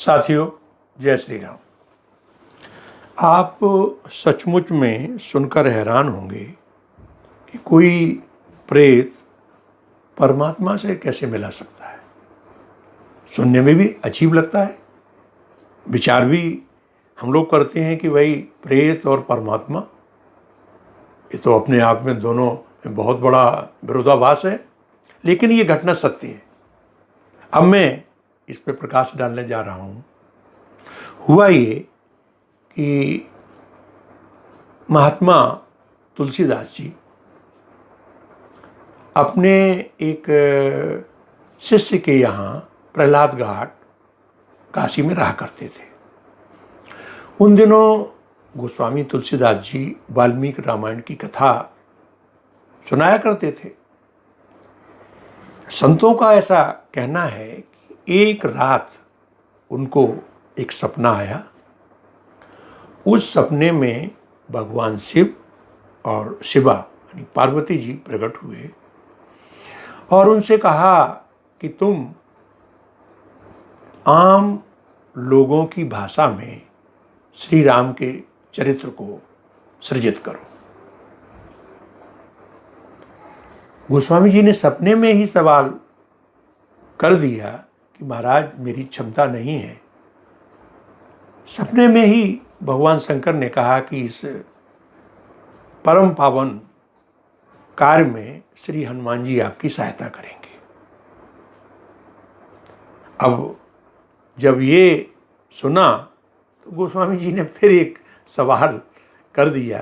साथियों, जय श्री राम। आप सचमुच में सुनकर हैरान होंगे कि कोई प्रेत परमात्मा से कैसे मिला सकता है। सुनने में भी अजीब लगता है, विचार भी हम लोग करते हैं कि भाई प्रेत और परमात्मा, ये तो अपने आप में दोनों में बहुत बड़ा विरोधाभास है। लेकिन ये घटना सत्य है। अब मैं इस पे प्रकाश डालने जा रहा हूँ। हुआ ये कि महात्मा तुलसीदास जी अपने एक शिष्य के यहाँ प्रहलाद घाट काशी में रहा करते थे। उन दिनों गोस्वामी तुलसीदास जी वाल्मीकि रामायण की कथा सुनाया करते थे। संतों का ऐसा कहना है कि एक रात उनको एक सपना आया। उस सपने में भगवान शिव और शिवा यानी पार्वती जी प्रकट हुए और उनसे कहा कि तुम आम लोगों की भाषा में श्री राम के चरित्र को सृजित करो। गोस्वामी जी ने सपने में ही सवाल कर दिया कि महाराज मेरी क्षमता नहीं है। सपने में ही भगवान शंकर ने कहा कि इस परम पावन कार्य में श्री हनुमान जी आपकी सहायता करेंगे। अब जब ये सुना तो गोस्वामी जी ने फिर एक सवाल कर दिया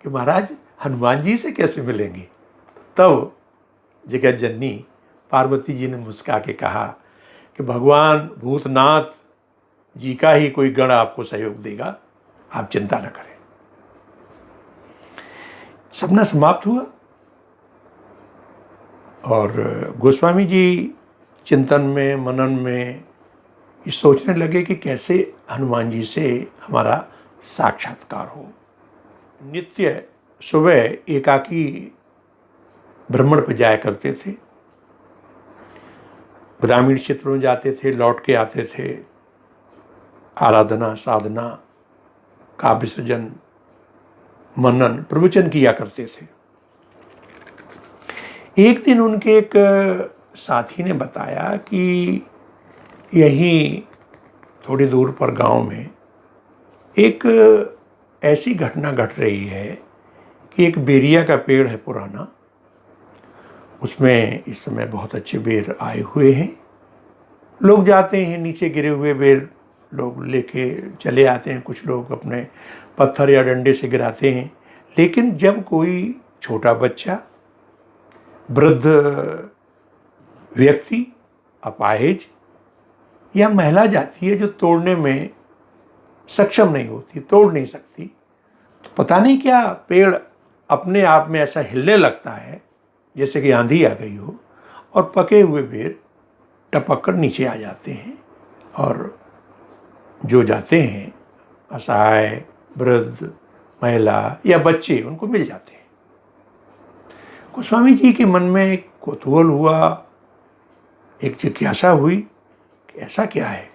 कि महाराज हनुमान जी से कैसे मिलेंगे। तब जगत जननी पार्वती जी ने मुस्का के कहा कि भगवान भूतनाथ जी का ही कोई गण आपको सहयोग देगा, आप चिंता न करें। सपना समाप्त हुआ और गोस्वामी जी चिंतन में मनन में ये सोचने लगे कि कैसे हनुमान जी से हमारा साक्षात्कार हो। नित्य सुबह एकाकी भ्रमण पर जाया करते थे, ग्रामीण क्षेत्रों में जाते थे, लौट के आते थे, आराधना साधना काव्य सृजन मनन प्रवचन किया करते थे। एक दिन उनके एक साथी ने बताया कि यहीं थोड़ी दूर पर गांव में एक ऐसी घटना घट रही है कि एक बेरिया का पेड़ है पुराना, उसमें इस समय बहुत अच्छे बेर आए हुए हैं। लोग जाते हैं, नीचे गिरे हुए बेर लोग लेके चले आते हैं। कुछ लोग अपने पत्थर या डंडे से गिराते हैं। लेकिन जब कोई छोटा बच्चा, वृद्ध व्यक्ति, अपाहिज या महिला जाती है जो तोड़ने में सक्षम नहीं होती, तोड़ नहीं सकती, तो पता नहीं क्या पेड़ अपने आप में ऐसा हिलने लगता है जैसे कि आंधी आ गई हो और पके हुए बेर टपक कर नीचे आ जाते हैं और जो जाते हैं असहाय वृद्ध महिला या बच्चे उनको मिल जाते हैं। गोस्वामी जी के मन में एक कौतूहल हुआ, एक जिज्ञासा हुई कि ऐसा क्या है।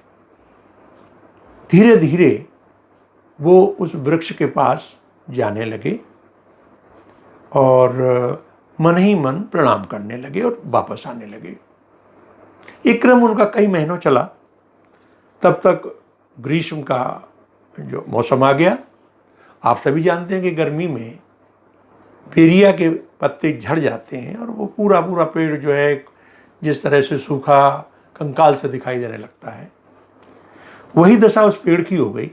धीरे धीरे वो उस वृक्ष के पास जाने लगे और मन ही मन प्रणाम करने लगे और वापस आने लगे। एक क्रम उनका कई महीनों चला। तब तक ग्रीष्म का जो मौसम आ गया। आप सभी जानते हैं कि गर्मी में बेरिया के पत्ते झड़ जाते हैं और वो पूरा पूरा पेड़ जो है जिस तरह से सूखा कंकाल से दिखाई देने लगता है, वही दशा उस पेड़ की हो गई।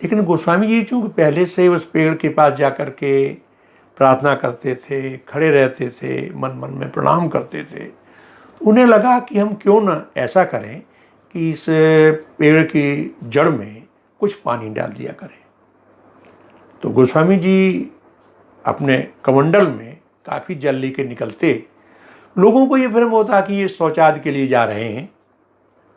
लेकिन गोस्वामी जी चूँकि पहले से उस पेड़ के पास जा कर के प्रार्थना करते थे, खड़े रहते थे, मन मन में प्रणाम करते थे, तो उन्हें लगा कि हम क्यों न ऐसा करें कि इस पेड़ की जड़ में कुछ पानी डाल दिया करें। तो गोस्वामी जी अपने कमंडल में काफ़ी जल लेके निकलते। लोगों को ये भ्रम होता कि ये शौचालय के लिए जा रहे हैं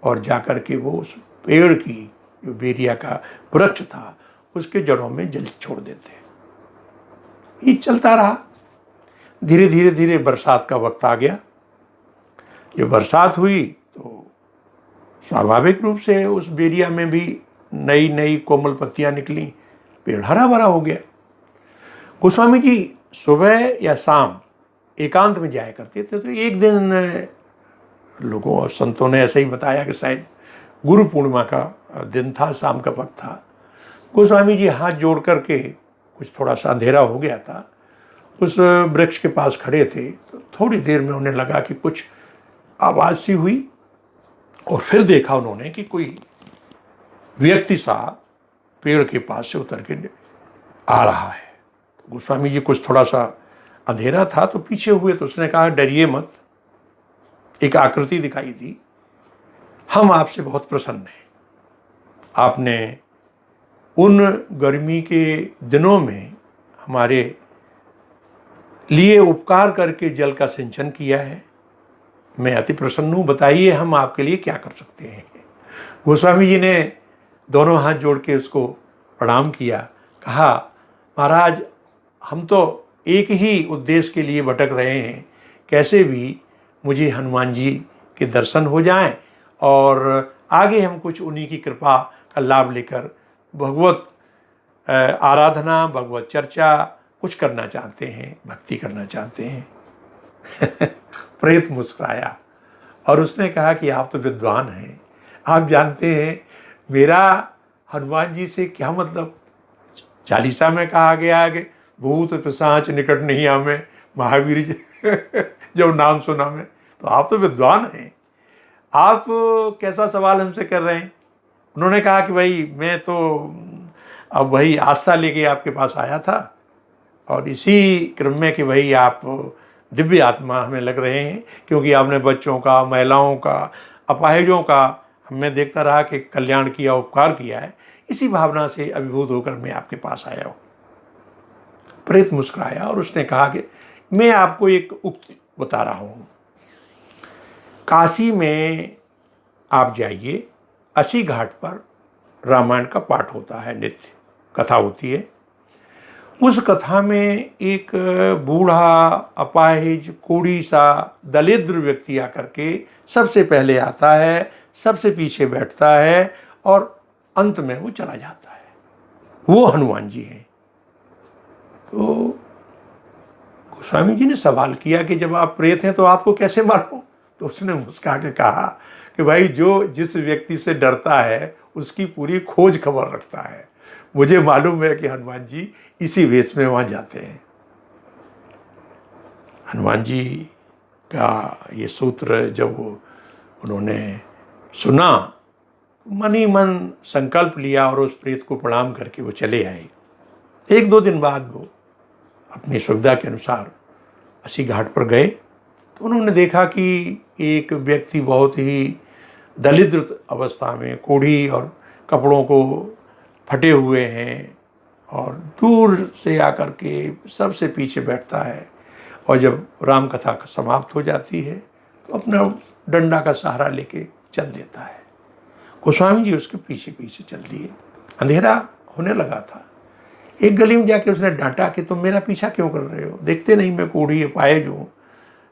और जाकर के वो उस पेड़ की जो बेरिया का वृक्ष था उसके जड़ों में जल छोड़ देते। ये चलता रहा। धीरे धीरे धीरे बरसात का वक्त आ गया। जब बरसात हुई तो स्वाभाविक रूप से उस बेरिया में भी नई नई कोमल पत्तियां निकली, पेड़ हरा भरा हो गया। गोस्वामी जी सुबह या शाम एकांत में जाया करते थे। तो एक दिन लोगों और संतों ने ऐसे ही बताया कि शायद गुरु पूर्णिमा का दिन था, शाम का वक्त था। गोस्वामी जी हाथ जोड़ करके, कुछ थोड़ा सा अंधेरा हो गया था, उस वृक्ष के पास खड़े थे। तो थोड़ी देर में उन्हें लगा कि कुछ आवाज़ सी हुई, और फिर देखा उन्होंने कि कोई व्यक्ति सा पेड़ के पास से उतर के आ रहा है। तो गोस्वामी जी, कुछ थोड़ा सा अंधेरा था तो पीछे हुए, तो उसने कहा डरिए मत। एक आकृति दिखाई दी, हम आपसे बहुत प्रसन्न हैं। आपने उन गर्मी के दिनों में हमारे लिए उपकार करके जल का सिंचन किया है। मैं अति प्रसन्न हूँ, बताइए हम आपके लिए क्या कर सकते हैं। गोस्वामी जी ने दोनों हाथ जोड़ के उसको प्रणाम किया, कहा महाराज, हम तो एक ही उद्देश्य के लिए भटक रहे हैं, कैसे भी मुझे हनुमान जी के दर्शन हो जाएं और आगे हम कुछ उन्हीं की कृपा का लाभ लेकर भगवत आराधना, भगवत चर्चा कुछ करना चाहते हैं, भक्ति करना चाहते हैं। प्रेत मुस्कुराया और उसने कहा कि आप तो विद्वान हैं, आप जानते हैं मेरा हनुमान जी से क्या मतलब। चालीसा में कहा गया है कि भूत पिशाच निकट नहीं आवे, महावीर जी जब नाम सुना मैं। तो आप तो विद्वान हैं, आप कैसा सवाल हमसे कर रहे हैं। उन्होंने कहा कि भाई मैं तो अब वही आस्था लेके आपके पास आया था, और इसी क्रम में कि भाई आप दिव्य आत्मा हमें लग रहे हैं, क्योंकि आपने बच्चों का, महिलाओं का, अपाहिजों का मैं देखता रहा कि कल्याण किया, उपकार किया है। इसी भावना से अभिभूत होकर मैं आपके पास आया हूँ। प्रेत मुस्कुराया और उसने कहा कि मैं आपको एक उक्ति बता रहा हूँ। काशी में आप जाइए, 80 घाट पर रामायण का पाठ होता है, नित्य कथा होती है। उस कथा में एक बूढ़ा, अपाहिज, कोढ़ी सा, दलिद्र व्यक्ति आकर के सबसे पहले आता है, सबसे पीछे बैठता है और अंत में वो चला जाता है। वो हनुमान जी हैं। तो गोस्वामी जी ने सवाल किया कि जब आप प्रेत हैं तो आपको कैसे मारूं। तो उसने मुस्कुरा के कहा कि भाई जो जिस व्यक्ति से डरता है उसकी पूरी खोज खबर रखता है। मुझे मालूम है कि हनुमान जी इसी वेश में वहां जाते हैं। हनुमान जी का ये सूत्र जब उन्होंने सुना, मन ही मन संकल्प लिया और उस प्रेत को प्रणाम करके वो चले आए। 1-2 दिन बाद वो अपनी सुविधा के अनुसार 80 घाट पर गए तो उन्होंने देखा कि एक व्यक्ति बहुत ही दलिद्र अवस्था में, कोढ़ी और कपड़ों को फटे हुए हैं, और दूर से आकर के सबसे पीछे बैठता है, और जब राम कथा समाप्त हो जाती है तो अपना डंडा का सहारा लेके चल देता है। गोस्वामी जी उसके पीछे पीछे चल दिए। अंधेरा होने लगा था। एक गली में जाके उसने डांटा कि तुम मेरा पीछा क्यों कर रहे हो, देखते नहीं मैं कोढ़ी अपाहिज हूँ,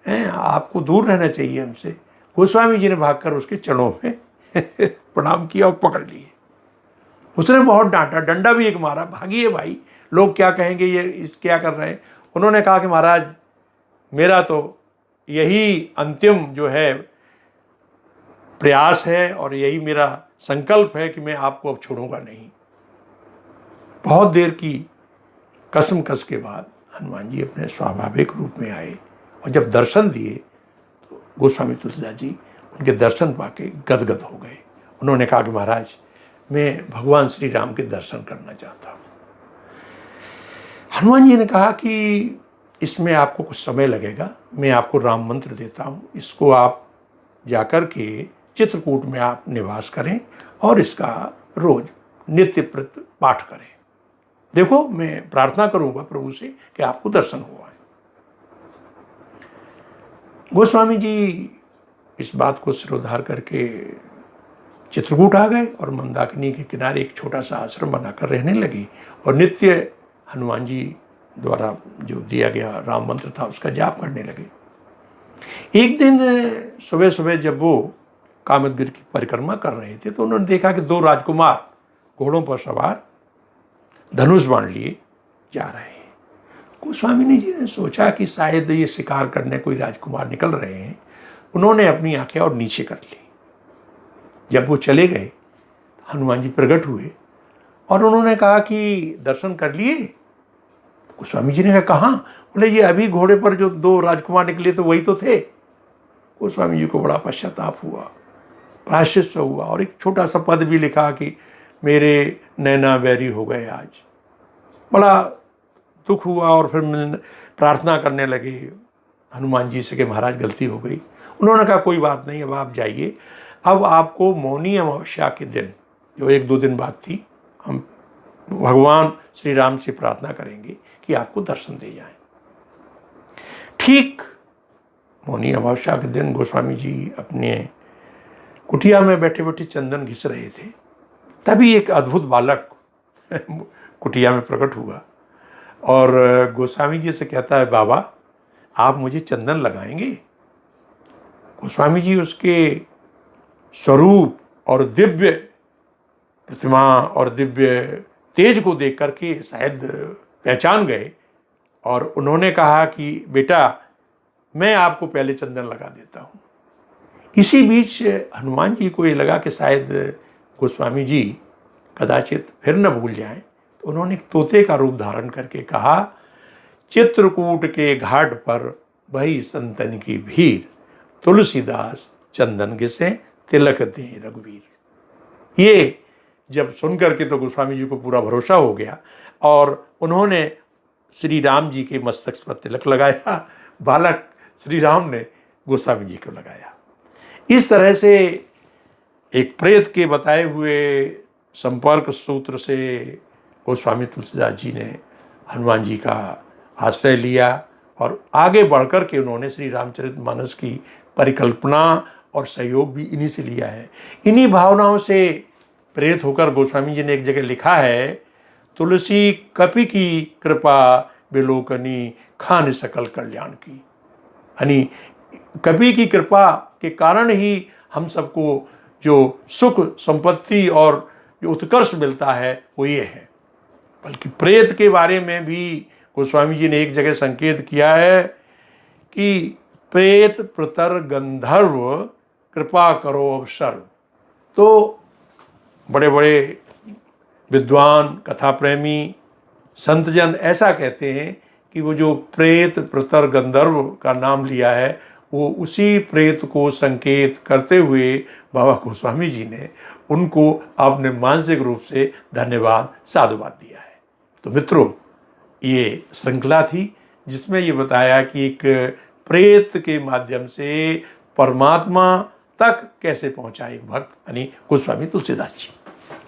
आपको दूर रहना चाहिए हमसे। गोस्वामी जी ने भागकर उसके चरणों में प्रणाम किया और पकड़ लिए। उसने बहुत डांटा, डंडा भी एक मारा, भागिए भाई, लोग क्या कहेंगे, ये इस क्या कर रहे हैं। उन्होंने कहा कि महाराज मेरा तो यही अंतिम जो है प्रयास है और यही मेरा संकल्प है कि मैं आपको अब छोड़ूंगा नहीं। बहुत देर की कसम कस के बाद हनुमान जी अपने स्वाभाविक रूप में आए, और जब दर्शन दिए तो गोस्वामी तुलसीदास जी उनके दर्शन पाके गदगद हो गए। उन्होंने कहा कि महाराज मैं भगवान श्री राम के दर्शन करना चाहता हूँ। हनुमान जी ने कहा कि इसमें आपको कुछ समय लगेगा, मैं आपको राम मंत्र देता हूँ, इसको आप जाकर के चित्रकूट में आप निवास करें और इसका रोज नित्य प्रति पाठ करें। देखो मैं प्रार्थना करूंगा प्रभु से कि आपको दर्शन हुआ है। गोस्वामी जी इस बात को सिरोधार करके चित्रकूट आ गए और मंदाकिनी के किनारे एक छोटा सा आश्रम बनाकर रहने लगे, और नित्य हनुमान जी द्वारा जो दिया गया राम मंत्र था उसका जाप करने लगे। एक दिन सुबह सुबह जब वो कामदगिरि की परिक्रमा कर रहे थे तो उन्होंने देखा कि 2 राजकुमार घोड़ों पर सवार धनुष बाण लिए जा रहे हैं। गोस्वामी जी ने सोचा कि शायद ये शिकार करने कोई राजकुमार निकल रहे हैं। उन्होंने अपनी आंखें और नीचे कर ली। जब वो चले गए, हनुमान जी प्रकट हुए और उन्होंने कहा कि दर्शन कर लिए? गोस्वामी जी ने कहा कहाँ? बोले ये अभी घोड़े पर जो 2 राजकुमार निकले तो वही तो थे। गोस्वामी जी को बड़ा पश्चाताप हुआ, प्रायश्चित हुआ और एक छोटा सा पद भी लिखा कि मेरे नैना बैरी हो गए आज। बड़ा दुख हुआ और फिर प्रार्थना करने लगे हनुमान जी से कि महाराज गलती हो गई। उन्होंने कहा कोई बात नहीं, अब आप जाइए। अब आपको मौनी अमावस्या के दिन, जो 1-2 दिन बाद थी, हम भगवान श्री राम से प्रार्थना करेंगे कि आपको दर्शन दे जाएं। ठीक मौनी अमावस्या के दिन गोस्वामी जी अपने कुटिया में बैठे बैठे चंदन घिस रहे थे। तभी एक अद्भुत बालक कुटिया में प्रकट हुआ और गोस्वामी जी से कहता है, बाबा आप मुझे चंदन लगाएंगे? गोस्वामी जी उसके स्वरूप और दिव्य प्रतिमा और दिव्य तेज को देख करके शायद पहचान गए और उन्होंने कहा कि बेटा मैं आपको पहले चंदन लगा देता हूँ। इसी बीच हनुमान जी को ये लगा कि शायद गोस्वामी जी कदाचित फिर न भूल जाएं, तो उन्होंने एक तोते का रूप धारण करके कहा, चित्रकूट के घाट पर भई संतन की भीड़, तुलसीदास चंदन घिसे तिलक दे रघुवीर। ये जब सुन करके तो गोस्वामी जी को पूरा भरोसा हो गया और उन्होंने श्री राम जी के मस्तक पर तिलक लगाया। बालक श्री राम ने गोस्वामी जी को लगाया। इस तरह से एक प्रेत के बताए हुए संपर्क सूत्र से गोस्वामी तुलसीदास जी ने हनुमान जी का आश्रय लिया और आगे बढ़कर के उन्होंने श्री रामचरितमानस की परिकल्पना और सहयोग भी इन्हीं से लिया है। इन्हीं भावनाओं से प्रेरित होकर गोस्वामी जी ने एक जगह लिखा है, तुलसी कपि की कृपा विलोकनी खान सकल कल्याण की। यानी कपि की कृपा के कारण ही हम सबको जो सुख संपत्ति और जो उत्कर्ष मिलता है वो ये है। बल्कि प्रेत के बारे में भी गोस्वामी जी ने एक जगह संकेत किया है कि प्रेत प्रतर गंधर्व कृपा करो अब सर्व। तो बड़े बड़े विद्वान कथा प्रेमी संतजन ऐसा कहते हैं कि वो जो प्रेत प्रतर गंधर्व का नाम लिया है वो उसी प्रेत को संकेत करते हुए बाबा गोस्वामी जी ने उनको अपने मानसिक रूप से धन्यवाद साधुवाद दिया है। तो मित्रों, ये श्रृंखला थी जिसमें ये बताया कि एक प्रेत के माध्यम से परमात्मा तक कैसे पहुंचा एक भक्त, यानी गोस्वामी तुलसीदास जी।